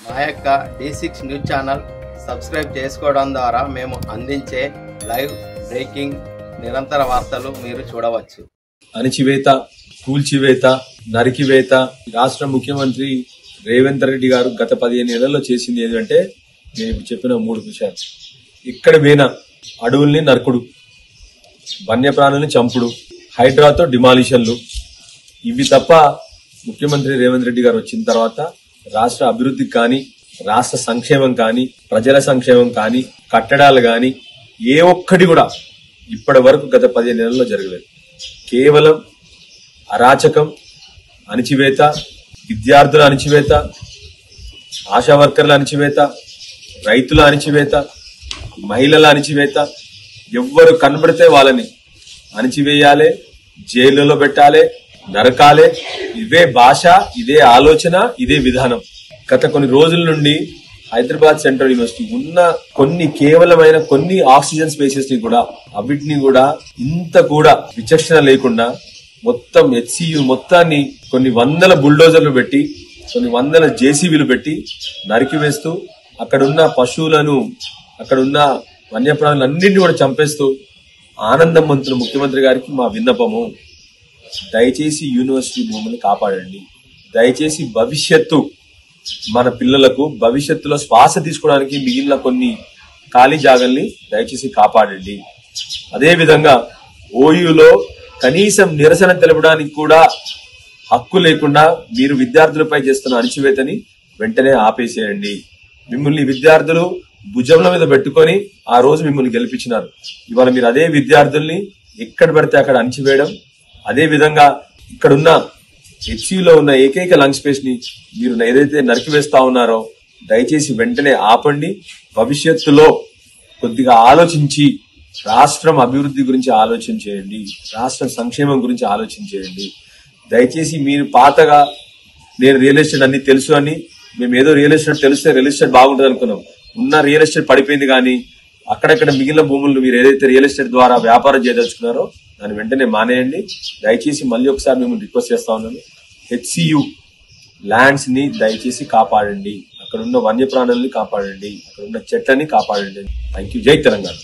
మా యొక్క D6 news channel subscribe చేసుకోవడం ద్వారా మేము అందించే లైవ్ బ్రేకింగ్ నిరంతర వార్తలు మీరు చూడవచ్చు. అణచివేత, కూల్చివేత, నరికివేత రాష్ట్ర ముఖ్యమంత్రి రేవంత్ రెడ్డి గారు గత 15 నెలల్లో చేసింది ఏంటంటే నేను ఇప్పుడు చెప్పిన 3 విషయాలు. ఇక్కడ వేన అడవుల్ని నరకుడు, వన్యప్రాణుల్ని చంపుడు, హైడ్రాతో డిమాలిషన్లు, ఇవి తప్ప ముఖ్యమంత్రి రేవంత్ రెడ్డి గారు వచ్చిన తర్వాత రాష్ట్ర అభివృద్ధికి కానీ, రాష్ట్ర సంక్షేమం కానీ, ప్రజల సంక్షేమం కానీ, కట్టడాలు కానీ ఏ ఒక్కటి కూడా ఇప్పటి వరకు గత 15 నెలల్లో జరగలేదు. కేవలం అరాచకం, అణచివేత, విద్యార్థుల అణచివేత, ఆశా వర్కర్ల అణచివేత, రైతుల అణచివేత, మహిళల అణచివేత, ఎవ్వరు కనబడితే వాళ్ళని అణచివేయాలి, జైలులో పెట్టాలి, నరకాలే. ఇదే భాష, ఇదే ఆలోచన, ఇదే విధానం. గత కొన్ని రోజుల నుండి హైదరాబాద్ సెంట్రల్ యూనివర్సిటీ ఉన్న కేవలమైన కొన్ని ఆక్సిజన్ స్పేసెస్ ని కూడా అవిటిని కూడా ఇంత కూడా విచక్షణ లేకుండా మొత్తం HCU మొత్తాన్ని కొన్ని వందల బుల్డోజర్లు పెట్టి, కొన్ని వందల JCBలు పెట్టి నరికివేస్తూ అక్కడున్న పశువులను, అక్కడున్న వన్యప్రాణులన్నింటినీ కూడా చంపేస్తూ ఆనందం పొందుతున్న ముఖ్యమంత్రి గారికి మా విన్నపము, దయచేసి యూనివర్సిటీ భూములను కాపాడండి. దయచేసి భవిష్యత్తు మన పిల్లలకు భవిష్యత్తులో శ్వాస తీసుకోవడానికి మిగిలిన కొన్ని ఖాళీ జాగల్ని దయచేసి కాపాడండి. అదే విధంగా OUలో కనీసం నిరసన తెలపడానికి కూడా హక్కు లేకుండా మీరు విద్యార్థులపై చేస్తున్న అణచివేతని వెంటనే ఆపేసేయండి. మిమ్మల్ని విద్యార్థులు భుజంల మీద పెట్టుకొని ఆ రోజు మిమ్మల్ని గెలిపించినారు. ఇవాళ మీరు అదే విద్యార్థుల్ని ఎక్కడ పడితే అక్కడ అణచివేయడం, అదే విధంగా ఇక్కడున్న HCUలో ఉన్న ఏకైక లంగ్ స్పేస్ ని మీరు ఏదైతే నరికివేస్తా ఉన్నారో దయచేసి వెంటనే ఆపండి. భవిష్యత్తులో కొద్దిగా ఆలోచించి రాష్ట్రం అభివృద్ధి గురించి ఆలోచన చేయండి, రాష్ట్రం సంక్షేమం గురించి ఆలోచన చేయండి. దయచేసి మీరు పాతగా నేను రియల్ ఎస్టేట్ అన్ని తెలుసు అని, మేము ఏదో రియల్ ఎస్టేట్ తెలిస్తే రియల్ ఎస్టేట్ బాగుంటుంది అనుకున్నాం. ఉన్న రియల్ ఎస్టేట్ పడిపోయింది, కానీ అక్కడక్కడ మిగిలిన భూములను మీరు ఏదైతే రియల్ ఎస్టేట్ ద్వారా వ్యాపారం చేయదలుచుకున్నారో దాన్ని వెంటనే మానేయండి. దయచేసి మళ్ళీ ఒకసారి మేము రిక్వెస్ట్ చేస్తా ఉన్నాను, HCU ల్యాండ్స్ ని దయచేసి కాపాడండి, అక్కడ ఉన్న వన్యప్రాణుల్ని కాపాడండి, అక్కడ ఉన్న చెట్లని కాపాడండి. Thank you. జై తెలంగాణ.